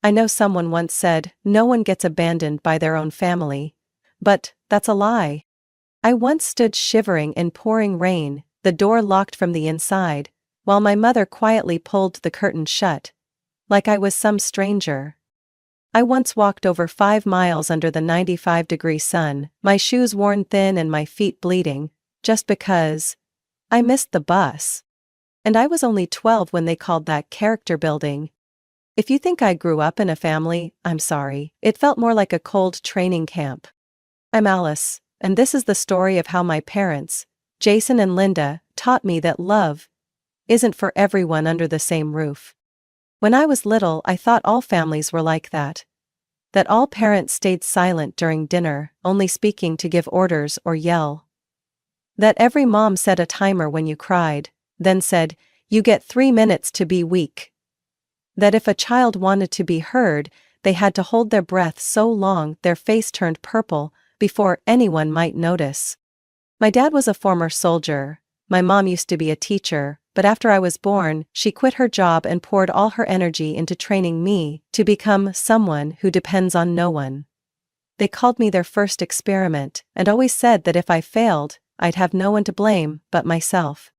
I know someone once said, no one gets abandoned by their own family. But that's a lie. I once stood shivering in pouring rain, the door locked from the inside, while my mother quietly pulled the curtain shut, like I was some stranger. I once walked over 5 miles under the 95-degree sun, my shoes worn thin and my feet bleeding, just because I missed the bus. And I was only 12 when they called that character building. If you think I grew up in a family, I'm sorry. It felt more like a cold training camp. I'm Alice, and this is the story of how my parents, Jason and Linda, taught me that love isn't for everyone under the same roof. When I was little, I thought all families were like that. That all parents stayed silent during dinner, only speaking to give orders or yell. That every mom set a timer when you cried, then said, "You get 3 minutes to be weak." That if a child wanted to be heard, they had to hold their breath so long their face turned purple before anyone might notice. My dad was a former soldier. My mom used to be a teacher, but after I was born, she quit her job and poured all her energy into training me to become someone who depends on no one. They called me their first experiment and always said that if I failed, I'd have no one to blame but myself.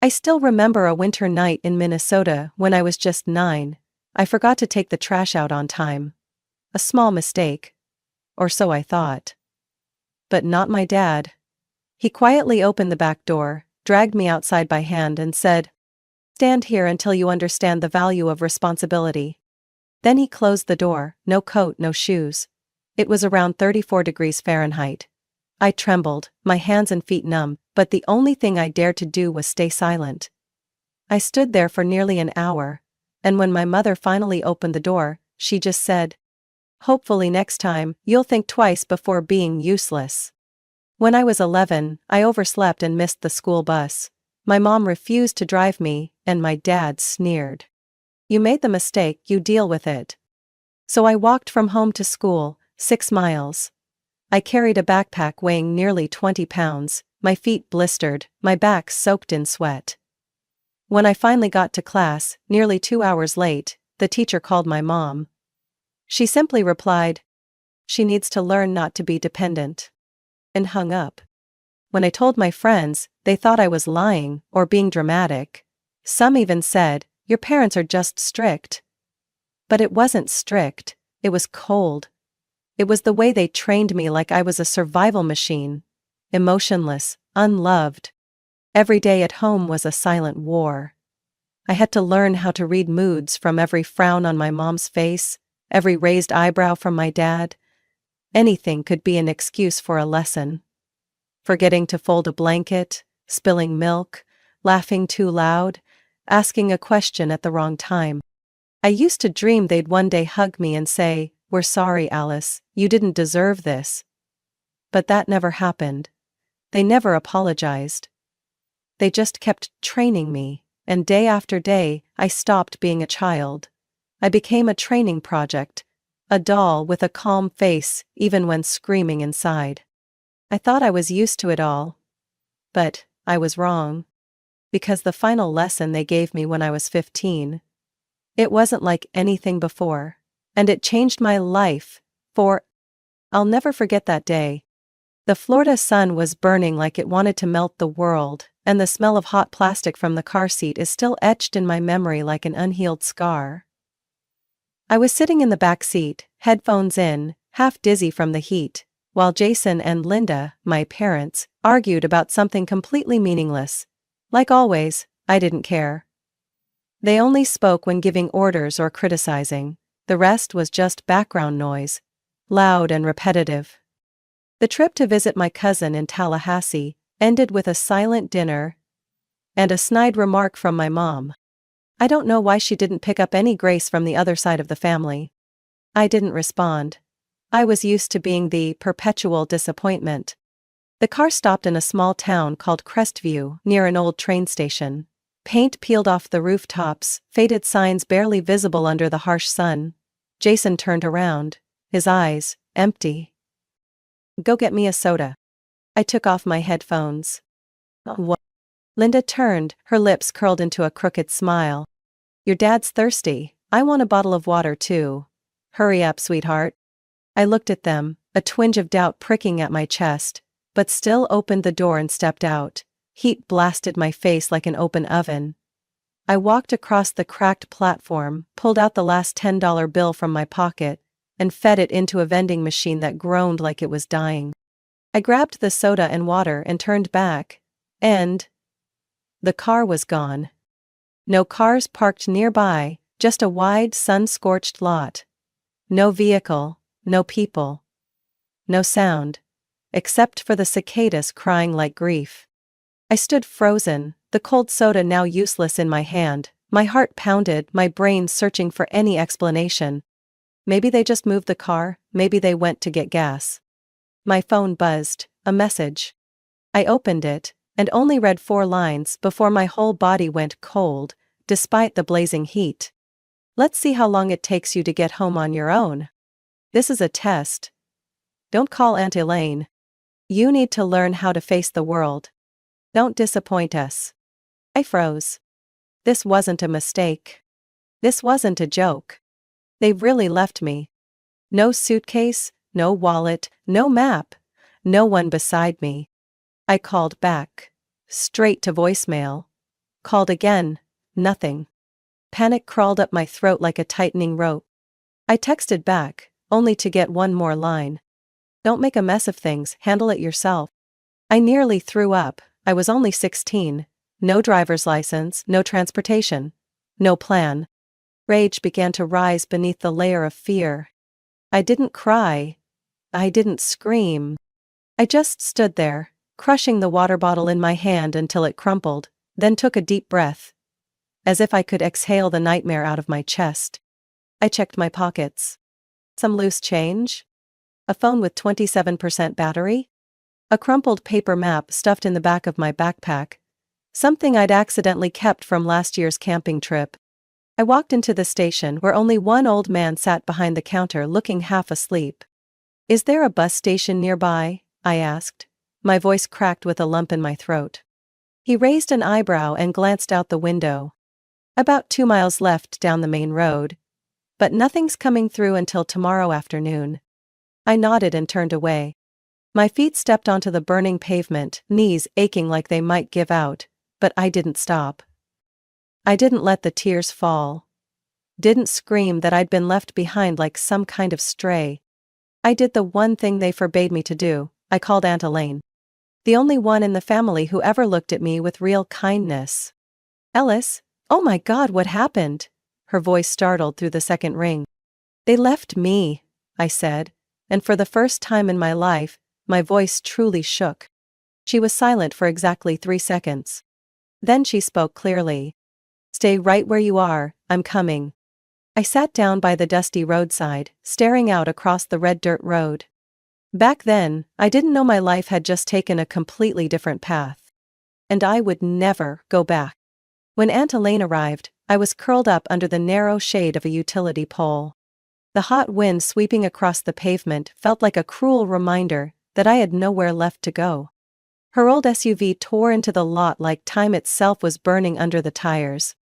I still remember a winter night in Minnesota when I was just 9. I forgot to take the trash out on time. A small mistake. Or so I thought. But not my dad. He quietly opened the back door, dragged me outside by hand and said, "Stand here until you understand the value of responsibility." Then he closed the door, no coat, no shoes. It was around 34 degrees Fahrenheit. I trembled, my hands and feet numb, but the only thing I dared to do was stay silent. I stood there for nearly an hour, and when my mother finally opened the door, she just said, "Hopefully next time, you'll think twice before being useless." When I was 11, I overslept and missed the school bus. My mom refused to drive me, and my dad sneered. "You made the mistake, you deal with it." So I walked from home to school, 6 miles. I carried a backpack weighing nearly 20 pounds, my feet blistered, my back soaked in sweat. When I finally got to class, nearly 2 hours late, the teacher called my mom. She simply replied, "She needs to learn not to be dependent," and hung up. When I told my friends, they thought I was lying or being dramatic. Some even said, "Your parents are just strict." But it wasn't strict, it was cold. It was the way they trained me, like I was a survival machine. Emotionless, unloved. Every day at home was a silent war. I had to learn how to read moods from every frown on my mom's face, every raised eyebrow from my dad. Anything could be an excuse for a lesson. Forgetting to fold a blanket, spilling milk, laughing too loud, asking a question at the wrong time. I used to dream they'd one day hug me and say, "We're sorry, Alice, you didn't deserve this." But that never happened. They never apologized. They just kept training me, and day after day, I stopped being a child. I became a training project, a doll with a calm face even when screaming inside. I thought I was used to it all. But I was wrong. Because the final lesson they gave me when I was 15, it wasn't like anything before. And it changed my life, I'll never forget that day. The Florida sun was burning like it wanted to melt the world, and the smell of hot plastic from the car seat is still etched in my memory like an unhealed scar. I was sitting in the back seat, headphones in, half dizzy from the heat, while Jason and Linda, my parents, argued about something completely meaningless. Like always, I didn't care. They only spoke when giving orders or criticizing. The rest was just background noise, loud and repetitive. The trip to visit my cousin in Tallahassee ended with a silent dinner and a snide remark from my mom. I don't know why she didn't pick up any grace from the other side of the family. I didn't respond. I was used to being the perpetual disappointment. The car stopped in a small town called Crestview, near an old train station. Paint peeled off the rooftops, faded signs barely visible under the harsh sun. Jason turned around, his eyes empty. "Go get me a soda." I took off my headphones. "What?" Linda turned, her lips curled into a crooked smile. "Your dad's thirsty. I want a bottle of water too." Hurry up, sweetheart. I looked at them, a twinge of doubt pricking at my chest, but still opened the door and stepped out. Heat blasted my face like an open oven. I walked across the cracked platform, pulled out the last $10 bill from my pocket, and fed it into a vending machine that groaned like it was dying. I grabbed the soda and water and turned back, and the car was gone. No cars parked nearby, just a wide, sun-scorched lot. No vehicle, no people. No sound, except for the cicadas crying like grief. I stood frozen, the cold soda now useless in my hand, my heart pounded, my brain searching for any explanation. Maybe they just moved the car, maybe they went to get gas. My phone buzzed, a message. I opened it, and only read 4 lines before my whole body went cold, despite the blazing heat. Let's see how long it takes you to get home on your own. This is a test. Don't call Aunt Elaine. You need to learn how to face the world. Don't disappoint us. I froze. This wasn't a mistake. This wasn't a joke. They really left me. No suitcase, no wallet, no map, no one beside me. I called back. Straight to voicemail. Called again. Nothing. Panic crawled up my throat like a tightening rope. I texted back, only to get one more line. Don't make a mess of things, handle it yourself. I nearly threw up. I was only 16. No driver's license, no transportation. No plan. Rage began to rise beneath the layer of fear. I didn't cry. I didn't scream. I just stood there, crushing the water bottle in my hand until it crumpled, then took a deep breath. As if I could exhale the nightmare out of my chest. I checked my pockets. Some loose change? A phone with 27% battery? A crumpled paper map stuffed in the back of my backpack. Something I'd accidentally kept from last year's camping trip. I walked into the station where only one old man sat behind the counter looking half asleep. Is there a bus station nearby? I asked. My voice cracked with a lump in my throat. He raised an eyebrow and glanced out the window. About 2 miles left down the main road. But nothing's coming through until tomorrow afternoon. I nodded and turned away. My feet stepped onto the burning pavement, knees aching like they might give out, but I didn't stop. I didn't let the tears fall. Didn't scream that I'd been left behind like some kind of stray. I did the one thing they forbade me to do. I called Aunt Elaine. The only one in the family who ever looked at me with real kindness. Ellis, oh my God, what happened? Her voice startled through the second ring. They left me, I said, and for the first time in my life, my voice truly shook. She was silent for exactly 3 seconds. Then she spoke clearly. Stay right where you are, I'm coming. I sat down by the dusty roadside, staring out across the red dirt road. Back then, I didn't know my life had just taken a completely different path. And I would never go back. When Aunt Elaine arrived, I was curled up under the narrow shade of a utility pole. The hot wind sweeping across the pavement felt like a cruel reminder that I had nowhere left to go. Her old SUV tore into the lot like time itself was burning under the tires.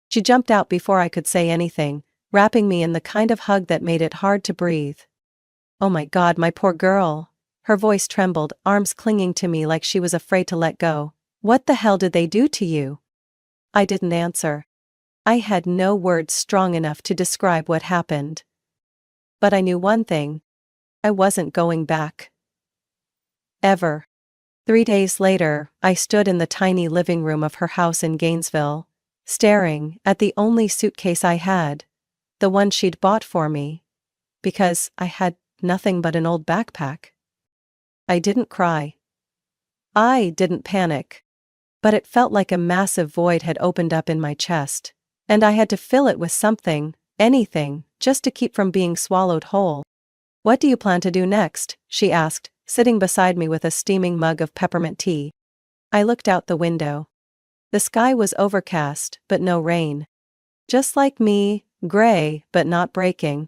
She jumped out before I could say anything, wrapping me in the kind of hug that made it hard to breathe. Oh my God, my poor girl. Her voice trembled, arms clinging to me like she was afraid to let go. What the hell did they do to you? I didn't answer. I had no words strong enough to describe what happened. But I knew one thing. I wasn't going back. Ever. 3 days later, I stood in the tiny living room of her house in Gainesville, staring at the only suitcase I had, the one she'd bought for me, because I had nothing but an old backpack. I didn't cry. I didn't panic. But it felt like a massive void had opened up in my chest, and I had to fill it with something, anything, just to keep from being swallowed whole. What do you plan to do next? She asked, sitting beside me with a steaming mug of peppermint tea. I looked out the window. The sky was overcast, but no rain. Just like me, gray, but not breaking.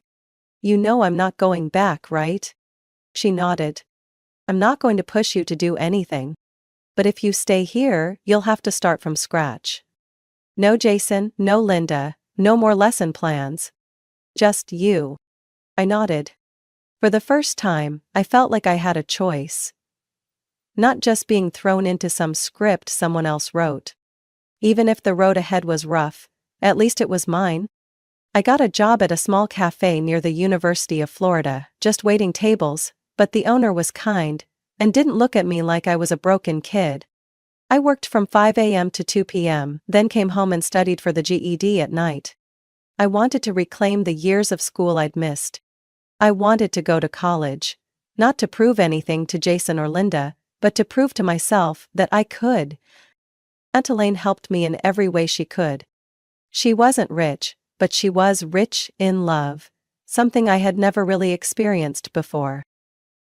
You know I'm not going back, right? She nodded. I'm not going to push you to do anything. But if you stay here, you'll have to start from scratch. No Jason, no Linda, no more lesson plans. Just you. I nodded. For the first time, I felt like I had a choice. Not just being thrown into some script someone else wrote. Even if the road ahead was rough, at least it was mine. I got a job at a small cafe near the University of Florida, just waiting tables, but the owner was kind and didn't look at me like I was a broken kid. I worked from 5 a.m. to 2 p.m., then came home and studied for the GED at night. I wanted to reclaim the years of school I'd missed. I wanted to go to college, not to prove anything to Jason or Linda, but to prove to myself that I could. Aunt Elaine helped me in every way she could. She wasn't rich, but she was rich in love, something I had never really experienced before.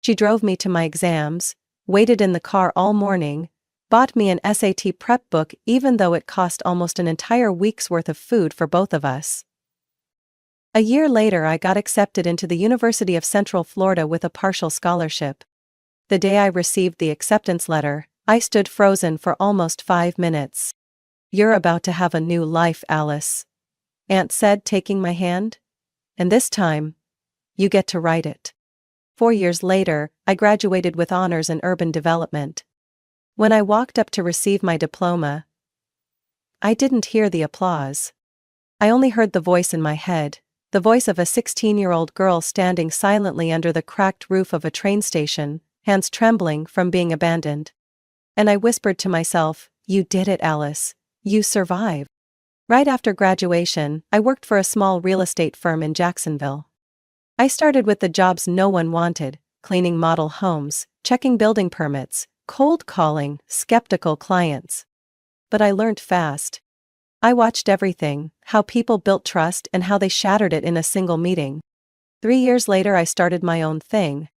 She drove me to my exams, waited in the car all morning, bought me an SAT prep book even though it cost almost an entire week's worth of food for both of us. A year later I got accepted into the University of Central Florida with a partial scholarship. The day I received the acceptance letter, I stood frozen for almost 5 minutes. "You're about to have a new life, Alice," Aunt said, taking my hand. "And this time, you get to write it." 4 years later, I graduated with honors in urban development. When I walked up to receive my diploma, I didn't hear the applause. I only heard the voice in my head, the voice of a 16-year-old girl standing silently under the cracked roof of a train station, hands trembling from being abandoned. And I whispered to myself, "You did it, Alice. You survived." Right after graduation, I worked for a small real estate firm in Jacksonville. I started with the jobs no one wanted, cleaning model homes, checking building permits, cold calling skeptical clients. But I learned fast. I watched everything, how people built trust and how they shattered it in a single meeting. 3 years later I started my own thing.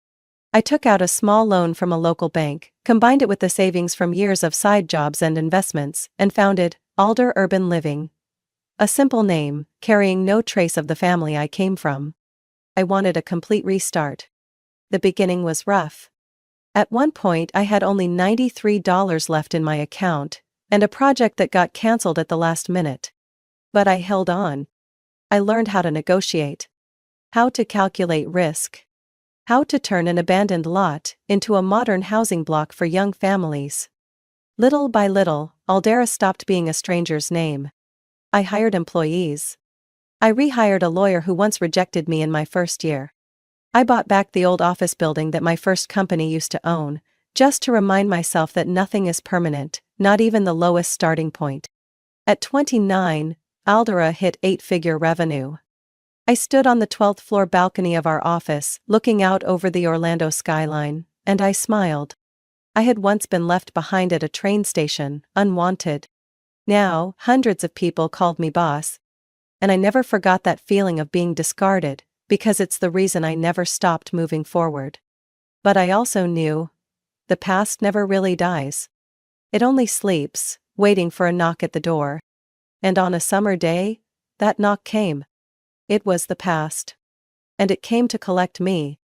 I took out a small loan from a local bank, combined it with the savings from years of side jobs and investments, and founded Alder Urban Living. A simple name, carrying no trace of the family I came from. I wanted a complete restart. The beginning was rough. At one point I had only $93 left in my account, and a project that got cancelled at the last minute. But I held on. I learned how to negotiate, how to calculate risk, how to turn an abandoned lot into a modern housing block for young families. Little by little, Aldera stopped being a stranger's name. I hired employees. I rehired a lawyer who once rejected me in my first year. I bought back the old office building that my first company used to own, just to remind myself that nothing is permanent, not even the lowest starting point. At 29, Aldera hit 8-figure revenue. I stood on the 12th floor balcony of our office, looking out over the Orlando skyline, and I smiled. I had once been left behind at a train station, unwanted. Now, hundreds of people called me boss. And I never forgot that feeling of being discarded, because it's the reason I never stopped moving forward. But I also knew, the past never really dies. It only sleeps, waiting for a knock at the door. And on a summer day, that knock came. It was the past. And it came to collect me.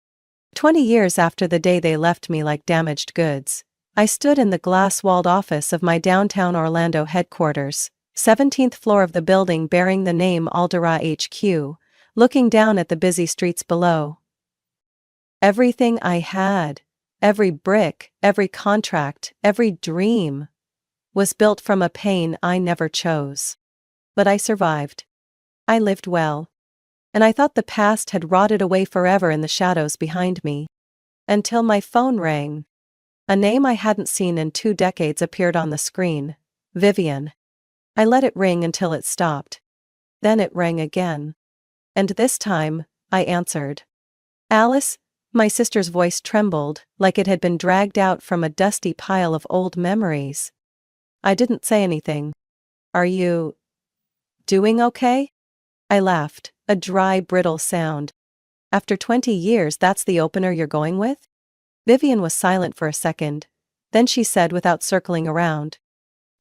20 years after the day they left me like damaged goods, I stood in the glass-walled office of my downtown Orlando headquarters, 17th floor of the building bearing the name Aldera HQ, looking down at the busy streets below. Everything I had, every brick, every contract, every dream, was built from a pain I never chose. But I survived. I lived well. And I thought the past had rotted away forever in the shadows behind me. Until my phone rang. A name I hadn't seen in 2 decades appeared on the screen. Vivian. I let it ring until it stopped. Then it rang again. And this time, I answered. "Alice?" My sister's voice trembled, like it had been dragged out from a dusty pile of old memories. I didn't say anything. "Are you doing okay?" I laughed, a dry, brittle sound. "After 20 years, that's the opener you're going with?" Vivian was silent for a second. Then she said without circling around.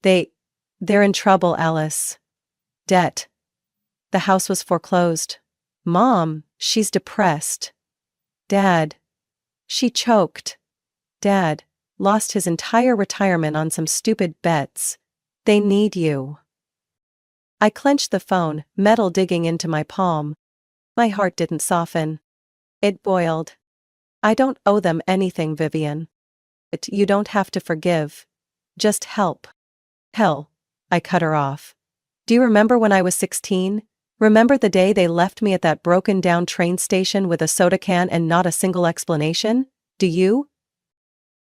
They're in trouble, Alice. Debt. The house was foreclosed. Mom, she's depressed. Dad. She choked. Dad lost his entire retirement on some stupid bets. They need you. I clenched the phone, metal digging into my palm. My heart didn't soften. It boiled. I don't owe them anything, Vivian. You don't have to forgive. Just help. Hell. I cut her off. Do you remember when I was 16? Remember the day they left me at that broken-down train station with a soda can and not a single explanation? Do you?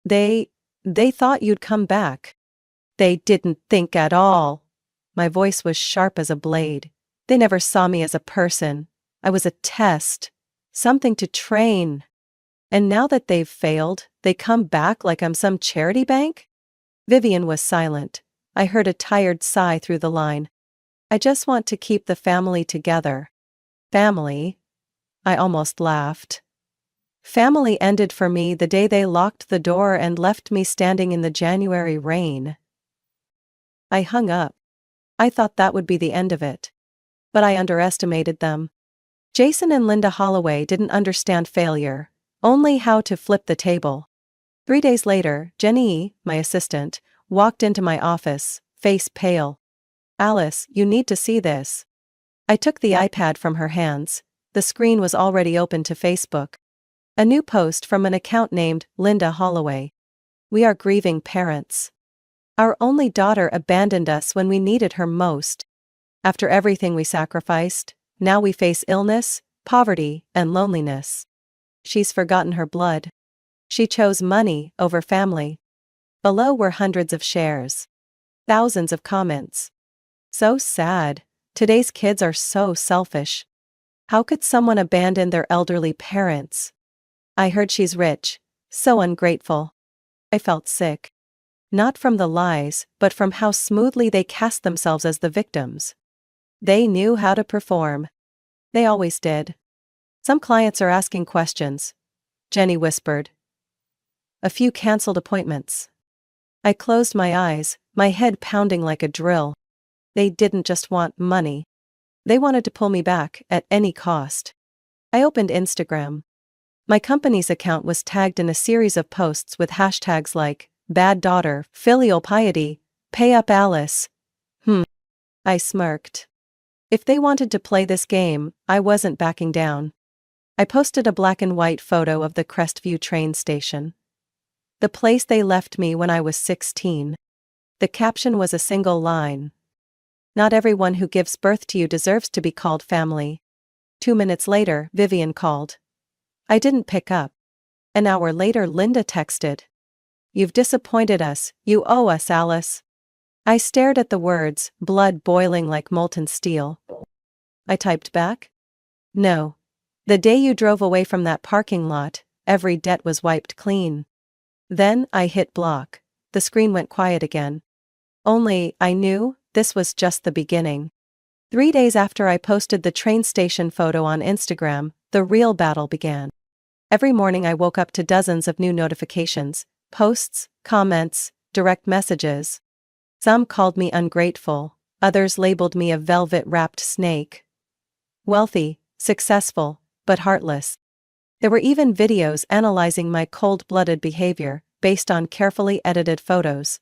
They thought you'd come back. They didn't think at all. My voice was sharp as a blade. They never saw me as a person. I was a test. Something to train. And now that they've failed, they come back like I'm some charity bank? Vivian was silent. I heard a tired sigh through the line. I just want to keep the family together. Family? I almost laughed. Family ended for me the day they locked the door and left me standing in the January rain. I hung up. I thought that would be the end of it. But I underestimated them. Jason and Linda Holloway didn't understand failure, only how to flip the table. 3 days later, Jenny, my assistant, walked into my office, face pale. Alice, you need to see this. I took the iPad from her hands. The screen was already open to Facebook. A new post from an account named Linda Holloway. We are grieving parents. Our only daughter abandoned us when we needed her most. After everything we sacrificed, now we face illness, poverty, and loneliness. She's forgotten her blood. She chose money over family. Below were hundreds of shares. Thousands of comments. So sad. Today's kids are so selfish. How could someone abandon their elderly parents? I heard she's rich. So ungrateful. I felt sick. Not from the lies, but from how smoothly they cast themselves as the victims. They knew how to perform. They always did. Some clients are asking questions, Jenny whispered. A few canceled appointments. I closed my eyes, my head pounding like a drill. They didn't just want money. They wanted to pull me back at any cost. I opened Instagram. My company's account was tagged in a series of posts with hashtags like bad daughter, filial piety, pay up Alice. I smirked. If they wanted to play this game, I wasn't backing down. I posted a black and white photo of the Crestview train station. The place they left me when I was 16. The caption was a single line. Not everyone who gives birth to you deserves to be called family. 2 minutes later, Vivian called. I didn't pick up. An hour later, Linda texted. You've disappointed us, you owe us, Alice. I stared at the words, blood boiling like molten steel. I typed back. No. The day you drove away from that parking lot, every debt was wiped clean. Then I hit block. The screen went quiet again. Only, I knew, this was just the beginning. 3 days after I posted the train station photo on Instagram, the real battle began. Every morning I woke up to dozens of new notifications, posts, comments, direct messages. Some called me ungrateful, others labeled me a velvet-wrapped snake. Wealthy, successful, but heartless. There were even videos analyzing my cold-blooded behavior, based on carefully edited photos.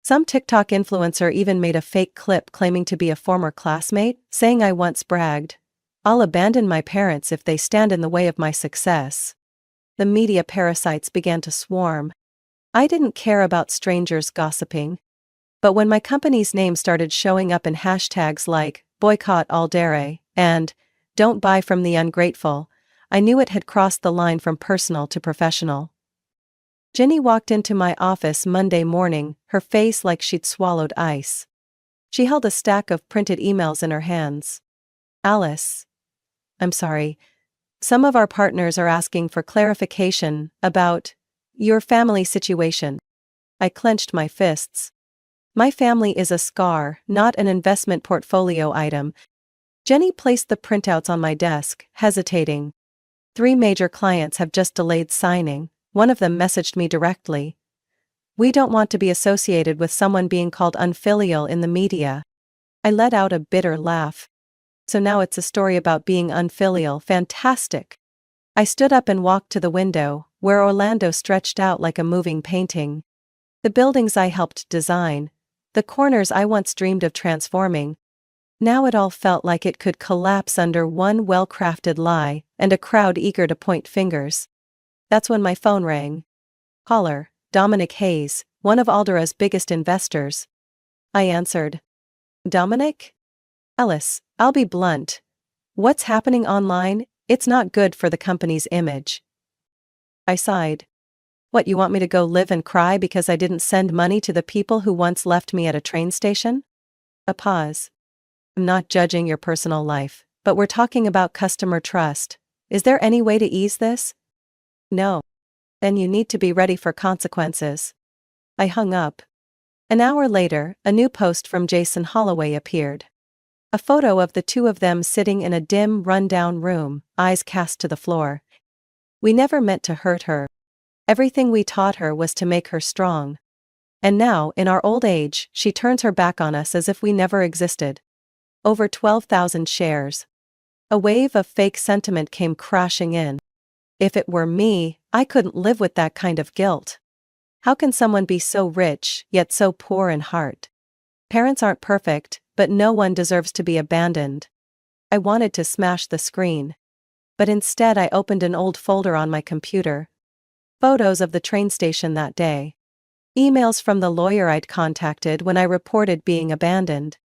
Some TikTok influencer even made a fake clip claiming to be a former classmate, saying I once bragged, "I'll abandon my parents if they stand in the way of my success." The media parasites began to swarm. I didn't care about strangers gossiping. But when my company's name started showing up in hashtags like, boycott all dairy, and, don't buy from the ungrateful, I knew it had crossed the line from personal to professional. Jenny walked into my office Monday morning, her face like she'd swallowed ice. She held a stack of printed emails in her hands. Alice. I'm sorry. Some of our partners are asking for clarification about your family situation. I clenched my fists. My family is a scar, not an investment portfolio item. Jenny placed the printouts on my desk, hesitating. 3 major clients have just delayed signing. One of them messaged me directly. We don't want to be associated with someone being called unfilial in the media. I let out a bitter laugh. So now it's a story about being unfilial. Fantastic. I stood up and walked to the window, where Orlando stretched out like a moving painting. The buildings I helped design. The corners I once dreamed of transforming. Now it all felt like it could collapse under one well-crafted lie, and a crowd eager to point fingers. That's when my phone rang. Caller, Dominic Hayes, one of Aldera's biggest investors. I answered. Dominic? Alice, I'll be blunt. What's happening online, it's not good for the company's image. I sighed. What, you want me to go live and cry because I didn't send money to the people who once left me at a train station? A pause. I'm not judging your personal life, but we're talking about customer trust. Is there any way to ease this? No. Then you need to be ready for consequences. I hung up. An hour later, a new post from Jason Holloway appeared. A photo of the two of them sitting in a dim, run-down room, eyes cast to the floor. We never meant to hurt her. Everything we taught her was to make her strong. And now, in our old age, she turns her back on us as if we never existed. Over 12,000 shares. A wave of fake sentiment came crashing in. If it were me, I couldn't live with that kind of guilt. How can someone be so rich, yet so poor in heart? Parents aren't perfect, but no one deserves to be abandoned. I wanted to smash the screen. But instead I opened an old folder on my computer. Photos of the train station that day. Emails from the lawyer I'd contacted when I reported being abandoned.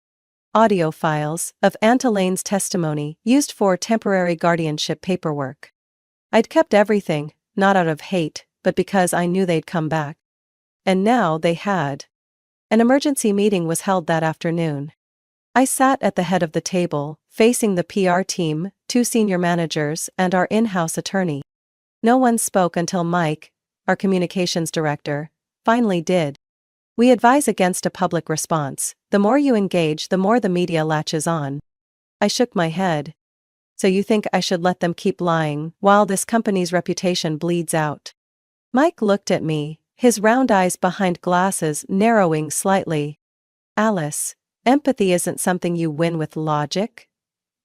Audio files of Aunt Elaine's testimony used for temporary guardianship paperwork. I'd kept everything, not out of hate, but because I knew they'd come back. And now they had. An emergency meeting was held that afternoon. I sat at the head of the table, facing the PR team, 2 senior managers, and our in-house attorney. No one spoke until Mike, our communications director, finally did. We advise against a public response. The more you engage, the more the media latches on. I shook my head. So you think I should let them keep lying while this company's reputation bleeds out? Mike looked at me, his round eyes behind glasses narrowing slightly. Alice, empathy isn't something you win with logic.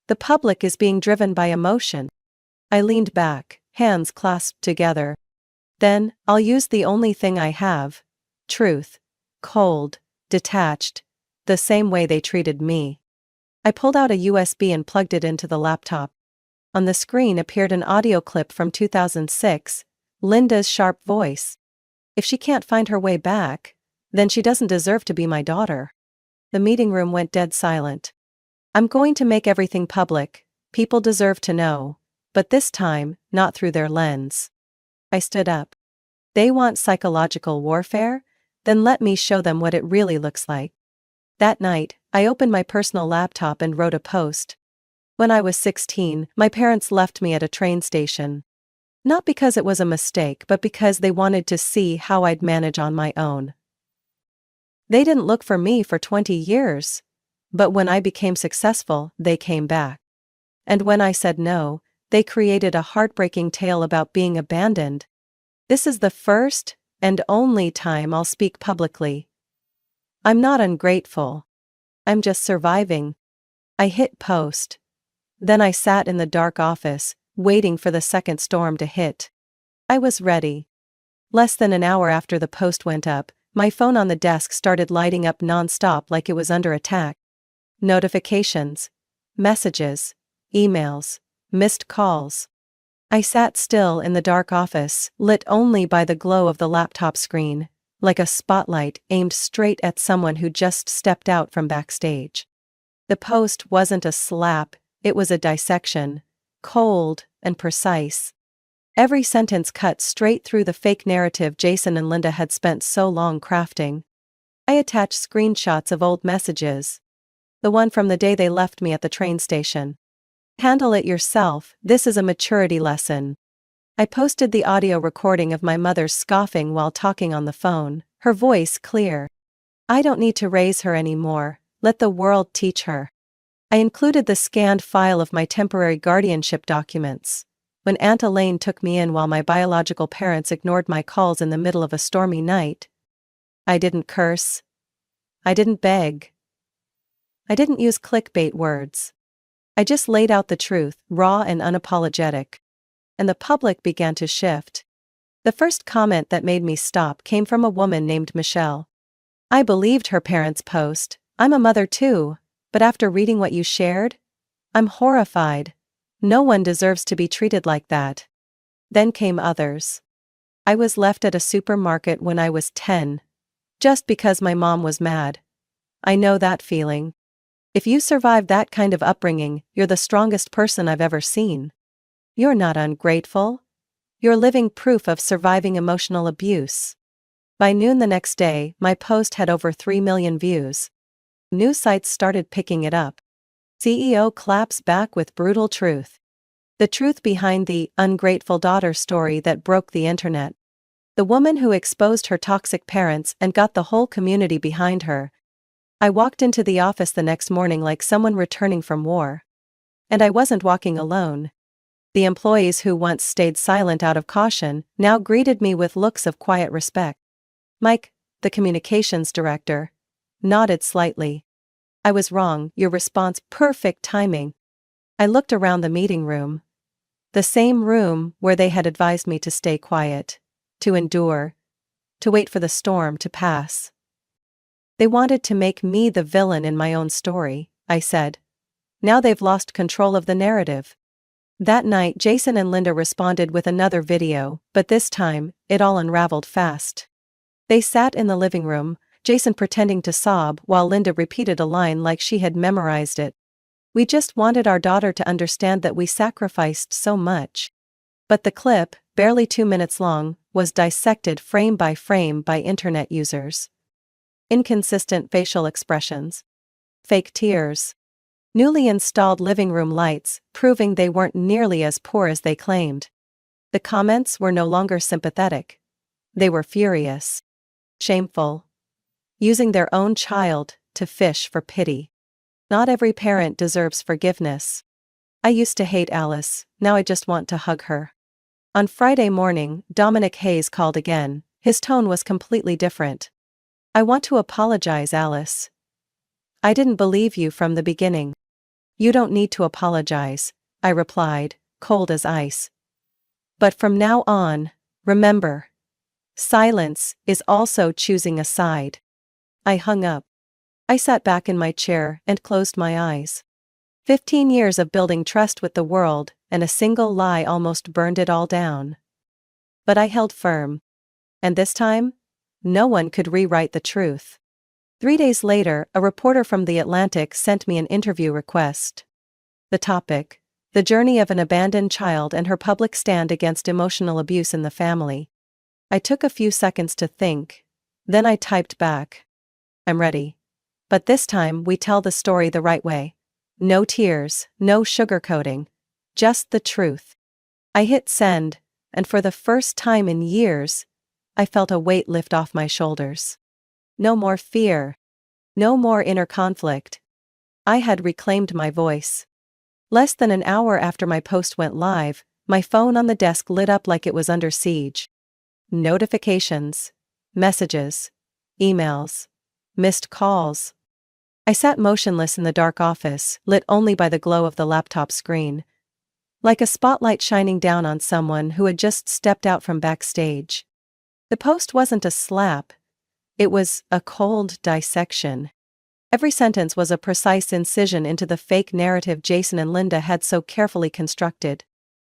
The public is being driven by emotion. I leaned back, hands clasped together. Then, I'll use the only thing I have. Truth. Cold, detached, the same way they treated me. I pulled out a USB and plugged it into the laptop. On the screen appeared an audio clip from 2006, Linda's sharp voice. If she can't find her way back, then she doesn't deserve to be my daughter. The meeting room went dead silent. I'm going to make everything public, people deserve to know, but this time, not through their lens. I stood up. They want psychological warfare? Then let me show them what it really looks like. That night, I opened my personal laptop and wrote a post. When I was 16, my parents left me at a train station. Not because it was a mistake, but because they wanted to see how I'd manage on my own. They didn't look for me for 20 years. But when I became successful, they came back. And when I said no, they created a heartbreaking tale about being abandoned. This is the first and only time I'll speak publicly. I'm not ungrateful. I'm just surviving. I hit post. Then I sat in the dark office, waiting for the second storm to hit. I was ready. Less than an hour after the post went up, my phone on the desk started lighting up non-stop like it was under attack. Notifications, messages, emails, missed calls. I sat still in the dark office, lit only by the glow of the laptop screen, like a spotlight aimed straight at someone who just stepped out from backstage. The post wasn't a slap, it was a dissection, cold and precise. Every sentence cut straight through the fake narrative Jason and Linda had spent so long crafting. I attached screenshots of old messages. The one from the day they left me at the train station. Handle it yourself, this is a maturity lesson. I posted the audio recording of my mother scoffing while talking on the phone, her voice clear. I don't need to raise her anymore, let the world teach her. I included the scanned file of my temporary guardianship documents. When Aunt Elaine took me in while my biological parents ignored my calls in the middle of a stormy night. I didn't curse. I didn't beg. I didn't use clickbait words. I just laid out the truth, raw and unapologetic. And the public began to shift. The first comment that made me stop came from a woman named Michelle. I believed her parents' post, I'm a mother too, But after reading what you shared, I'm horrified. No one deserves to be treated like that. Then came others. I was left at a supermarket when I was 10. Just because my mom was mad. I know that feeling. If you survived that kind of upbringing, you're the strongest person I've ever seen. You're not ungrateful. You're living proof of surviving emotional abuse. By noon the next day, my post had over 3 million views. News sites started picking it up. CEO claps back with brutal truth. The truth behind the ungrateful daughter story that broke the internet. The woman who exposed her toxic parents and got the whole community behind her. I walked into the office the next morning like someone returning from war. And I wasn't walking alone. The employees who once stayed silent out of caution now greeted me with looks of quiet respect. Mike, the communications director, nodded slightly. I was wrong, your response, perfect timing. I looked around the meeting room. The same room where they had advised me to stay quiet, to endure, to wait for the storm to pass. They wanted to make me the villain in my own story, I said. Now they've lost control of the narrative. That night Jason and Linda responded with another video, but this time, it all unraveled fast. They sat in the living room, Jason pretending to sob while Linda repeated a line like she had memorized it. We just wanted our daughter to understand that we sacrificed so much. But the clip, barely 2 minutes long, was dissected frame by internet users. Inconsistent facial expressions. Fake tears. Newly installed living room lights, proving they weren't nearly as poor as they claimed. The comments were no longer sympathetic. They were furious. Shameful. Using their own child to fish for pity. Not every parent deserves forgiveness. I used to hate Alice, now I just want to hug her. On Friday morning, Dominic Hayes called again. His tone was completely different. I want to apologize, Alice. I didn't believe you from the beginning. You don't need to apologize, I replied, cold as ice. But from now on, remember. Silence is also choosing a side. I hung up. I sat back in my chair and closed my eyes. 15 years of building trust with the world, and a single lie almost burned it all down. But I held firm. And this time, no one could rewrite the truth. 3 days later, a reporter from The Atlantic sent me an interview request. The topic: the journey of an abandoned child and her public stand against emotional abuse in the family. I took a few seconds to think. Then I typed back. I'm ready. But this time we tell the story the right way. No tears, no sugarcoating. Just the truth. I hit send, and for the first time in years, I felt a weight lift off my shoulders. No more fear. No more inner conflict. I had reclaimed my voice. Less than an hour after my post went live, my phone on the desk lit up like it was under siege. Notifications. Messages. Emails. Missed calls. I sat motionless in the dark office, lit only by the glow of the laptop screen. Like a spotlight shining down on someone who had just stepped out from backstage. The post wasn't a slap. It was a cold dissection. Every sentence was a precise incision into the fake narrative Jason and Linda had so carefully constructed.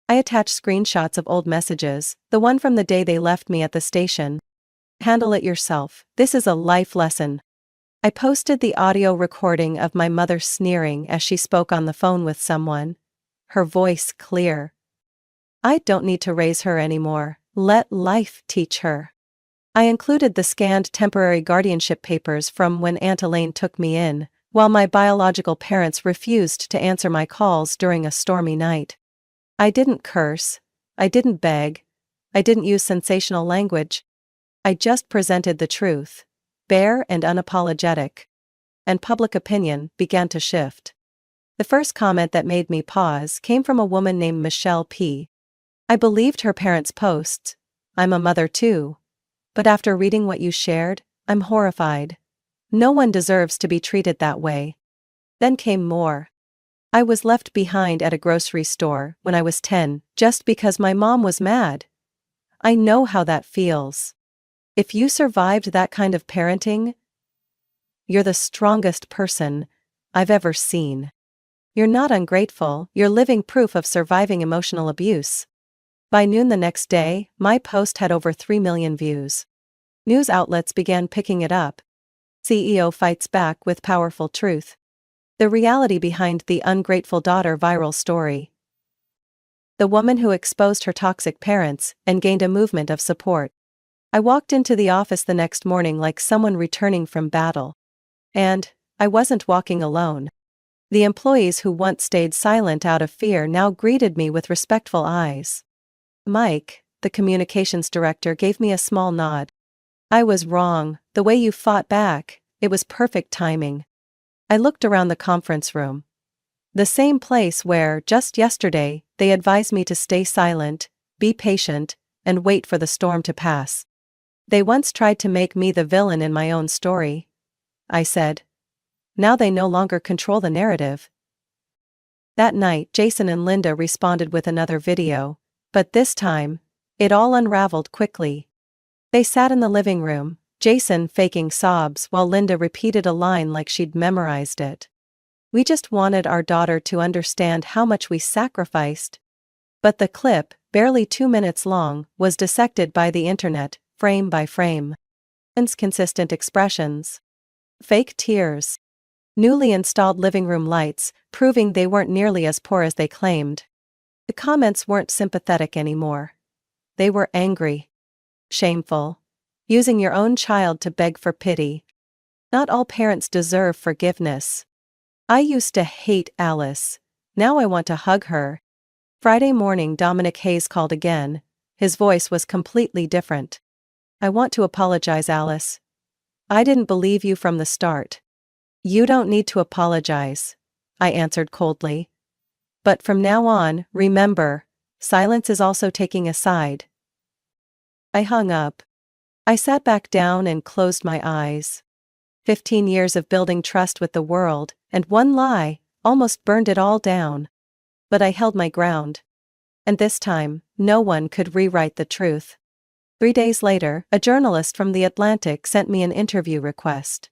I attached screenshots of old messages, the one from the day they left me at the station. Handle it yourself, this is a life lesson. I posted the audio recording of my mother sneering as she spoke on the phone with someone. Her voice clear. I don't need to raise her anymore, let life teach her. I included the scanned temporary guardianship papers from when Aunt Elaine took me in, while my biological parents refused to answer my calls during a stormy night. I didn't curse. I didn't beg. I didn't use sensational language. I just presented the truth, bare and unapologetic. And public opinion began to shift. The first comment that made me pause came from a woman named Michelle P. I believed her parents' posts. I'm a mother too. But after reading what you shared, I'm horrified. No one deserves to be treated that way. Then came more. I was left behind at a grocery store when I was 10, just because my mom was mad. I know how that feels. If you survived that kind of parenting, you're the strongest person I've ever seen. You're not ungrateful, you're living proof of surviving emotional abuse. By noon the next day, my post had over 3 million views. News outlets began picking it up. CEO fights back with powerful truth. The reality behind the ungrateful daughter viral story. The woman who exposed her toxic parents and gained a movement of support. I walked into the office the next morning like someone returning from battle. And I wasn't walking alone. The employees who once stayed silent out of fear now greeted me with respectful eyes. Mike, the communications director, gave me a small nod. I was wrong, the way you fought back, it was perfect timing. I looked around the conference room. The same place where, just yesterday, they advised me to stay silent, be patient, and wait for the storm to pass. They once tried to make me the villain in my own story, I said. Now they no longer control the narrative. That night, Jason and Linda responded with another video, but this time, it all unraveled quickly. They sat in the living room, Jason faking sobs while Linda repeated a line like she'd memorized it. We just wanted our daughter to understand how much we sacrificed. But the clip, barely 2 minutes long, was dissected by the internet, frame by frame. Inconsistent expressions. Fake tears. Newly installed living room lights, proving they weren't nearly as poor as they claimed. The comments weren't sympathetic anymore. They were angry. Shameful. Using your own child to beg for pity. Not all parents deserve forgiveness. I used to hate Alice. Now I want to hug her. Friday morning, Dominic Hayes called again. His voice was completely different. I want to apologize, Alice. I didn't believe you from the start. You don't need to apologize, I answered coldly. But from now on, remember, silence is also taking a side. I hung up. I sat back down and closed my eyes. 15 years of building trust with the world, and one lie, almost burned it all down. But I held my ground. And this time, no one could rewrite the truth. 3 days later, a journalist from The Atlantic sent me an interview request.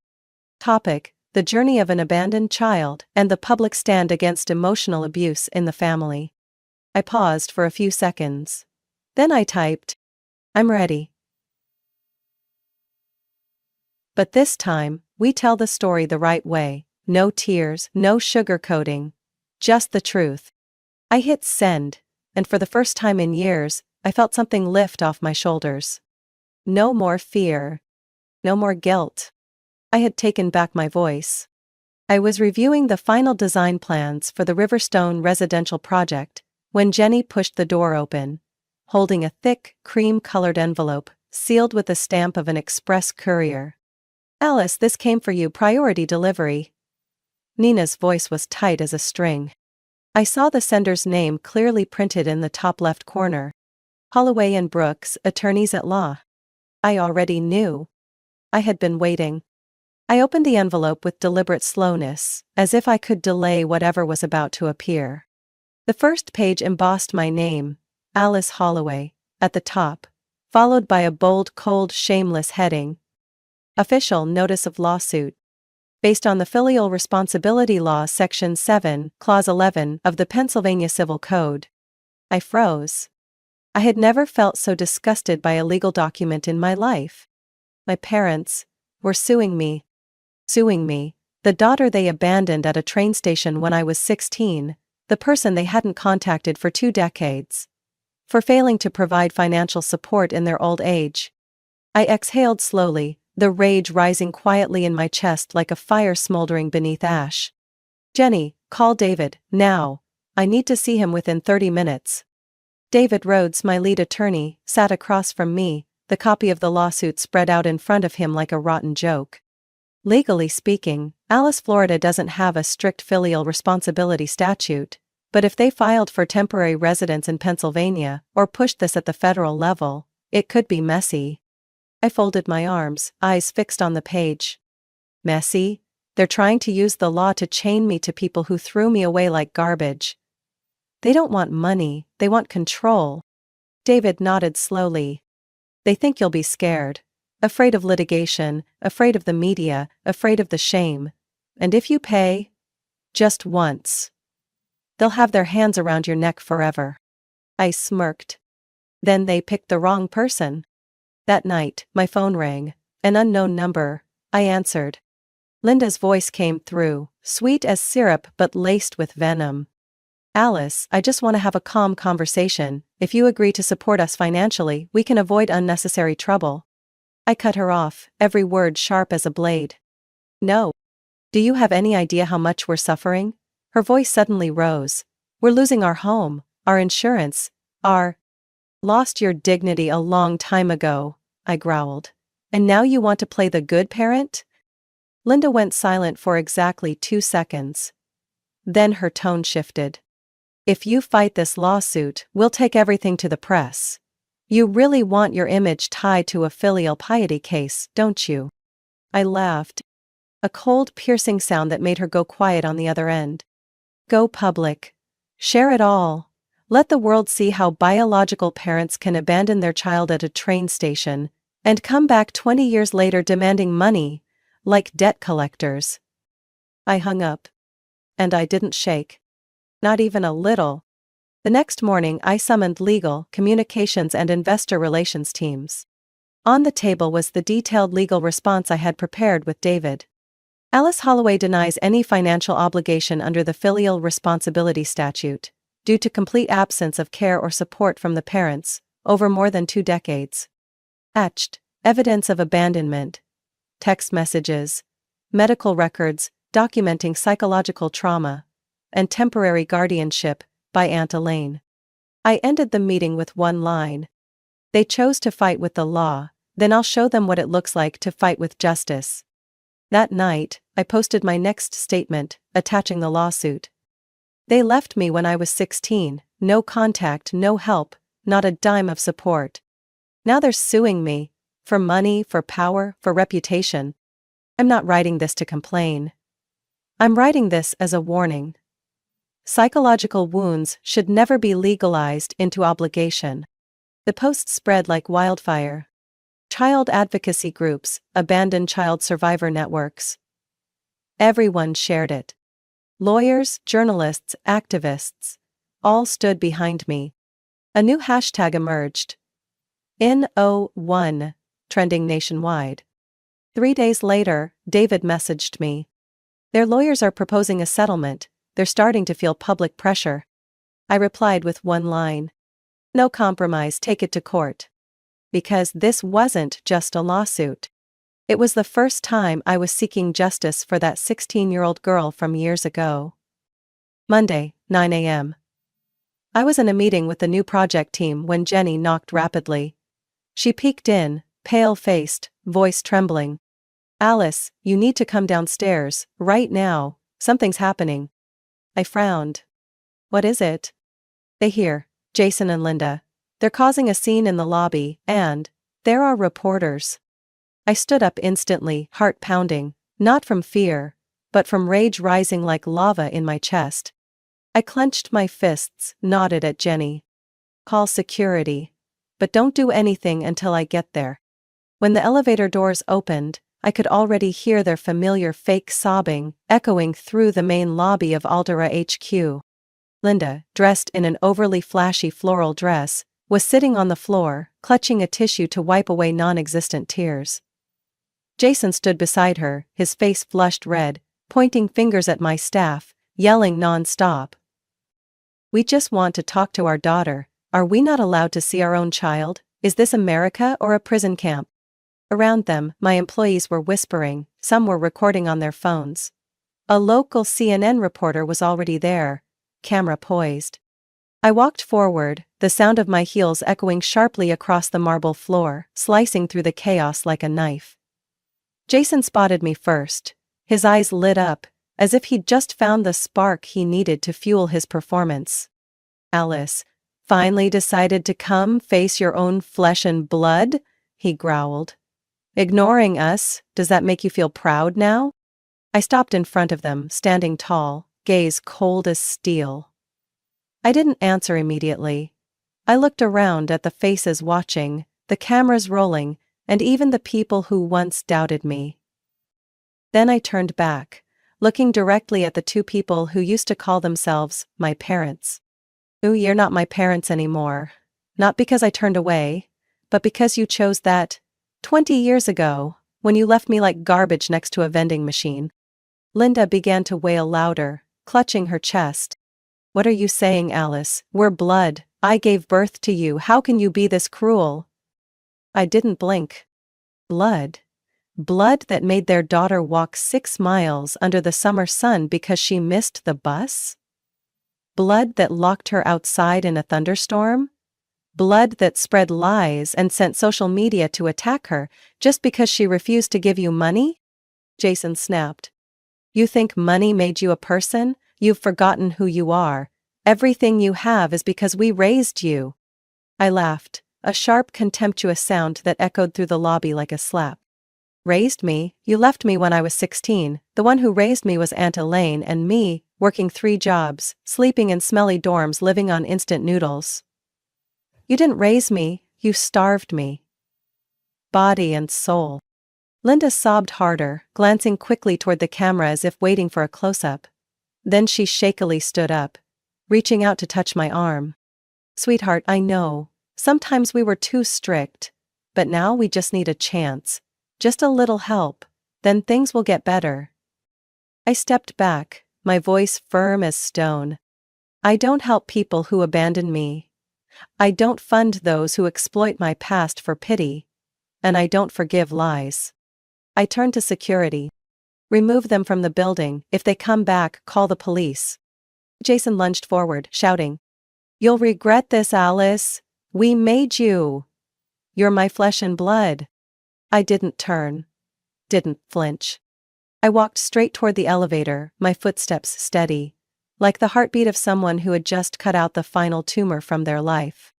Topic: The journey of an abandoned child and the public stand against emotional abuse in the family. I paused for a few seconds. Then I typed, I'm ready. But this time, we tell the story the right way. No tears, no sugarcoating. Just the truth. I hit send, and for the first time in years, I felt something lift off my shoulders. No more fear. No more guilt. I had taken back my voice. I was reviewing the final design plans for the Riverstone residential project when Jenny pushed the door open, holding a thick, cream-colored envelope, sealed with the stamp of an express courier. Alice, this came for you, priority delivery. Nina's voice was tight as a string. I saw the sender's name clearly printed in the top left corner. Holloway and Brooks, attorneys at law. I already knew. I had been waiting. I opened the envelope with deliberate slowness, as if I could delay whatever was about to appear. The first page embossed my name, Alice Holloway, at the top, followed by a bold, cold, shameless heading. Official Notice of Lawsuit. Based on the Filial Responsibility Law Section 7, Clause 11 of the Pennsylvania Civil Code. I froze. I had never felt so disgusted by a legal document in my life. My parents were suing me. Suing me, the daughter they abandoned at a train station when I was 16, the person they hadn't contacted for 2 decades. For failing to provide financial support in their old age. I exhaled slowly, the rage rising quietly in my chest like a fire smoldering beneath ash. Jenny, call David, now. I need to see him within 30 minutes. David Rhodes, my lead attorney, sat across from me, the copy of the lawsuit spread out in front of him like a rotten joke. Legally speaking, Alice, Florida doesn't have a strict filial responsibility statute, but if they filed for temporary residence in Pennsylvania or pushed this at the federal level, it could be messy. I folded my arms, eyes fixed on the page. Messy? They're trying to use the law to chain me to people who threw me away like garbage. They don't want money, they want control. David nodded slowly. They think you'll be scared. Afraid of litigation, afraid of the media, afraid of the shame. And if you pay, Just once. They'll have their hands around your neck forever. I smirked. Then they picked the wrong person. That night, my phone rang. An unknown number. I answered. Linda's voice came through, sweet as syrup but laced with venom. Alice, I just want to have a calm conversation. If you agree to support us financially, we can avoid unnecessary trouble. I cut her off, every word sharp as a blade. No. Do you have any idea how much we're suffering? Her voice suddenly rose. We're losing our home, our insurance, our... Lost your dignity a long time ago, I growled. And now you want to play the good parent? Linda went silent for exactly 2 seconds. Then her tone shifted. If you fight this lawsuit, we'll take everything to the press. You really want your image tied to a filial piety case, don't you? I laughed. A cold, piercing sound that made her go quiet on the other end. Go public. Share it all. Let the world see how biological parents can abandon their child at a train station and come back 20 years later demanding money, like debt collectors. I hung up. And I didn't shake. Not even a little. The next morning I summoned legal, communications and investor relations teams. On the table was the detailed legal response I had prepared with David. Alice Holloway denies any financial obligation under the Filial Responsibility Statute, due to complete absence of care or support from the parents, over more than 2 decades. Attached, evidence of abandonment. Text messages. Medical records, documenting psychological trauma. And temporary guardianship, by Aunt Elaine. I ended the meeting with one line. They chose to fight with the law, then I'll show them what it looks like to fight with justice. That night, I posted my next statement, attaching the lawsuit. They left me when I was 16, no contact, no help, not a dime of support. Now they're suing me, for money, for power, for reputation. I'm not writing this to complain. I'm writing this as a warning. Psychological wounds should never be legalized into obligation. The post spread like wildfire. Child advocacy groups, abandoned child survivor networks. Everyone shared it. Lawyers, journalists, activists. All stood behind me. A new hashtag emerged. In01, trending nationwide. 3 days later, David messaged me. Their lawyers are proposing a settlement. They're starting to feel public pressure. I replied with one line. No compromise, take it to court. Because this wasn't just a lawsuit. It was the first time I was seeking justice for that 16-year-old girl from years ago. Monday, 9 a.m. I was in a meeting with the new project team when Jenny knocked rapidly. She peeked in, pale-faced, voice trembling. Alice, you need to come downstairs, right now, something's happening. I frowned. What is it? They hear, Jason and Linda. They're causing a scene in the lobby, and there are reporters. I stood up instantly, heart pounding, not from fear, but from rage rising like lava in my chest. I clenched my fists, nodded at Jenny. Call security. But don't do anything until I get there. When the elevator doors opened, I could already hear their familiar fake sobbing, echoing through the main lobby of Aldera HQ. Linda, dressed in an overly flashy floral dress, was sitting on the floor, clutching a tissue to wipe away non-existent tears. Jason stood beside her, his face flushed red, pointing fingers at my staff, yelling non-stop. We just want to talk to our daughter. Are we not allowed to see our own child? Is this America or a prison camp? Around them, my employees were whispering, some were recording on their phones. A local CNN reporter was already there, camera poised. I walked forward, the sound of my heels echoing sharply across the marble floor, slicing through the chaos like a knife. Jason spotted me first. His eyes lit up, as if he'd just found the spark he needed to fuel his performance. Alice, finally decided to come face your own flesh and blood? He growled. Ignoring us, does that make you feel proud now? I stopped in front of them, standing tall, gaze cold as steel. I didn't answer immediately. I looked around at the faces watching, the cameras rolling, and even the people who once doubted me. Then I turned back, looking directly at the two people who used to call themselves my parents. Ooh, you're not my parents anymore. Not because I turned away, but because you chose that 20 years ago, when you left me like garbage next to a vending machine. Linda began to wail louder, clutching her chest. What are you saying, Alice? We're blood. I gave birth to you. How can you be this cruel? I didn't blink. Blood. Blood that made their daughter walk 6 miles under the summer sun because she missed the bus? Blood that locked her outside in a thunderstorm? Blood that spread lies and sent social media to attack her just because she refused to give you money? Jason snapped. You think money made you a person? You've forgotten who you are. Everything you have is because we raised you. I laughed, a sharp, contemptuous sound that echoed through the lobby like a slap. Raised me? You left me when I was 16. The one who raised me was Aunt Elaine, and me, working 3 jobs, sleeping in smelly dorms, living on instant noodles. You didn't raise me, you starved me. Body and soul. Linda sobbed harder, glancing quickly toward the camera as if waiting for a close-up. Then she shakily stood up, reaching out to touch my arm. Sweetheart, I know, sometimes we were too strict, but now we just need a chance. Just a little help, then things will get better. I stepped back, my voice firm as stone. I don't help people who abandon me. I don't fund those who exploit my past for pity. And I don't forgive lies. I turned to security. Remove them from the building. If they come back, call the police. Jason lunged forward, shouting. You'll regret this, Alice. We made you. You're my flesh and blood. I didn't turn. Didn't flinch. I walked straight toward the elevator, my footsteps steady, like the heartbeat of someone who had just cut out the final tumor from their life.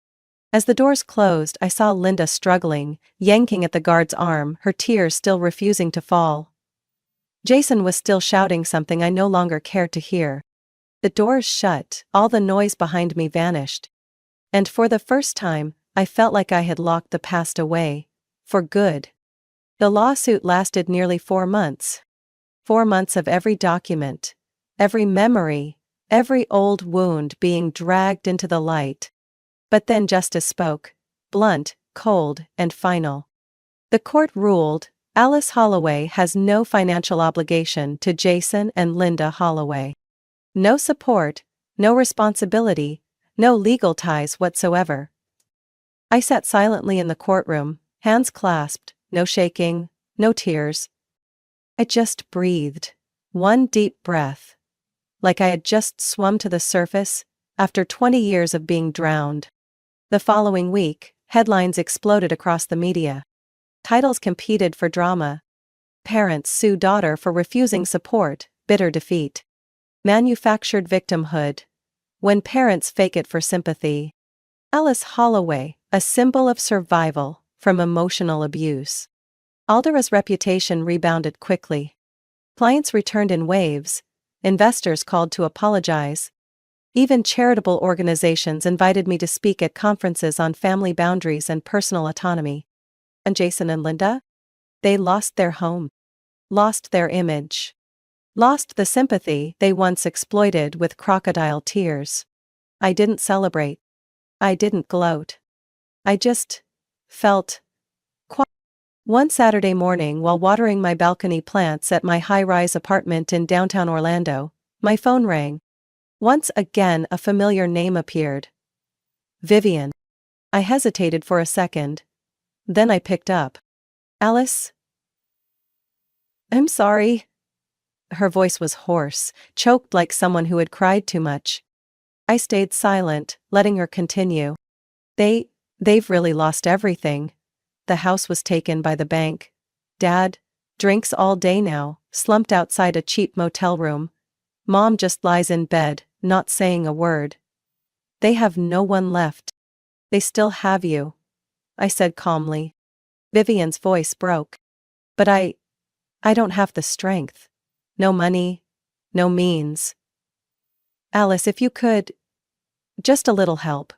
As the doors closed, I saw Linda struggling, yanking at the guard's arm, her tears still refusing to fall. Jason was still shouting something I no longer cared to hear. The doors shut, all the noise behind me vanished. And for the first time, I felt like I had locked the past away. For good. The lawsuit lasted nearly 4 months. 4 months of every document, every memory, every old wound being dragged into the light. But then justice spoke, blunt, cold, and final. The court ruled, Alice Holloway has no financial obligation to Jason and Linda Holloway. No support, no responsibility, no legal ties whatsoever. I sat silently in the courtroom, hands clasped, no shaking, no tears. I just breathed. One deep breath. Like I had just swum to the surface, after 20 years of being drowned. The following week, headlines exploded across the media. Titles competed for drama. Parents sue daughter for refusing support, bitter defeat. Manufactured victimhood. When parents fake it for sympathy. Alice Holloway, a symbol of survival from emotional abuse. Aldera's reputation rebounded quickly. Clients returned in waves. Investors called to apologize. Even charitable organizations invited me to speak at conferences on family boundaries and personal autonomy. And Jason and Linda? They lost their home. Lost their image. Lost the sympathy they once exploited with crocodile tears. I didn't celebrate. I didn't gloat. I just felt quiet. One Saturday morning while watering my balcony plants at my high-rise apartment in downtown Orlando, my phone rang. Once again a familiar name appeared. Vivian. I hesitated for a second. Then I picked up. Alice? I'm sorry. Her voice was hoarse, choked like someone who had cried too much. I stayed silent, letting her continue. They've really lost everything. The house was taken by the bank. Dad, drinks all day now, slumped outside a cheap motel room. Mom just lies in bed, not saying a word. They have no one left. They still have you, I said calmly. Vivian's voice broke. But I don't have the strength. No money, no means. Alice, if you could, just a little help.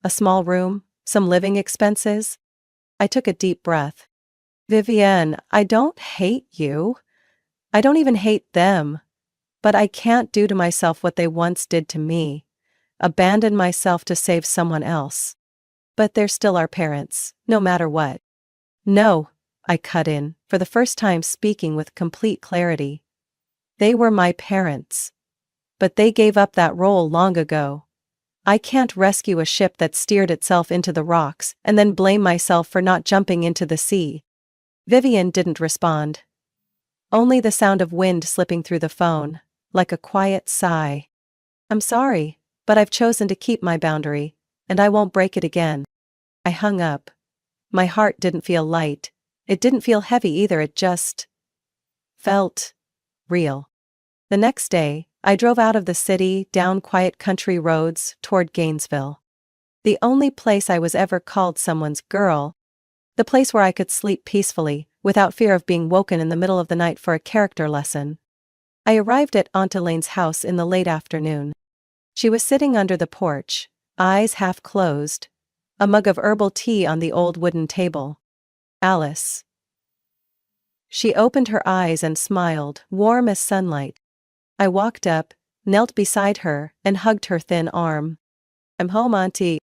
A small room, some living expenses. I took a deep breath. Vivian, I don't hate you. I don't even hate them. But I can't do to myself what they once did to me. Abandon myself to save someone else. But they're still our parents, no matter what. No, I cut in, for the first time speaking with complete clarity. They were my parents. But they gave up that role long ago. I can't rescue a ship that steered itself into the rocks and then blame myself for not jumping into the sea. Vivian didn't respond. Only the sound of wind slipping through the phone, like a quiet sigh. I'm sorry, but I've chosen to keep my boundary, and I won't break it again. I hung up. My heart didn't feel light. It didn't feel heavy either, it just felt real. The next day, I drove out of the city, down quiet country roads, toward Gainesville. The only place I was ever called someone's girl. The place where I could sleep peacefully, without fear of being woken in the middle of the night for a character lesson. I arrived at Aunt Elaine's house in the late afternoon. She was sitting under the porch, eyes half closed, a mug of herbal tea on the old wooden table. Alice. She opened her eyes and smiled, warm as sunlight. I walked up, knelt beside her, and hugged her thin arm. I'm home, Auntie.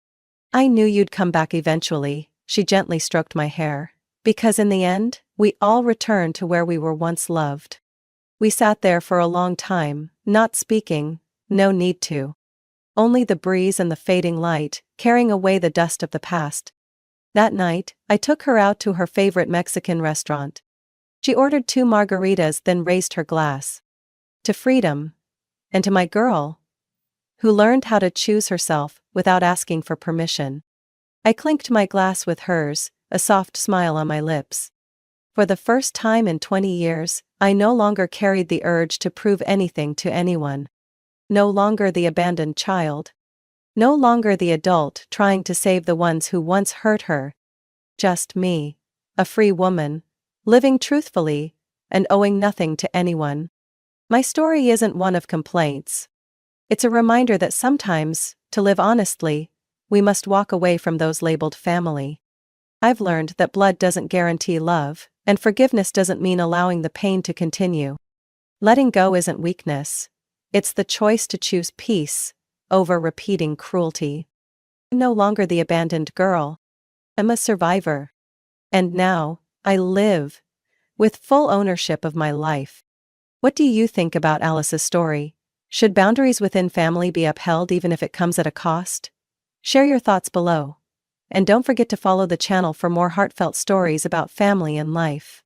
I knew you'd come back eventually, she gently stroked my hair. Because in the end, we all returned to where we were once loved. We sat there for a long time, not speaking, no need to. Only the breeze and the fading light, carrying away the dust of the past. That night, I took her out to her favorite Mexican restaurant. She ordered 2 margaritas, then raised her glass. To freedom. And to my girl, who learned how to choose herself without asking for permission. I clinked my glass with hers, a soft smile on my lips. For the first time in 20 years, I no longer carried the urge to prove anything to anyone. No longer the abandoned child. No longer the adult trying to save the ones who once hurt her. Just me, a free woman, living truthfully, and owing nothing to anyone. My story isn't one of complaints. It's a reminder that sometimes, to live honestly, we must walk away from those labeled family. I've learned that blood doesn't guarantee love, and forgiveness doesn't mean allowing the pain to continue. Letting go isn't weakness. It's the choice to choose peace over repeating cruelty. I'm no longer the abandoned girl. I'm a survivor. And now, I live with full ownership of my life. What do you think about Alice's story? Should boundaries within family be upheld even if it comes at a cost? Share your thoughts below. And don't forget to follow the channel for more heartfelt stories about family and life.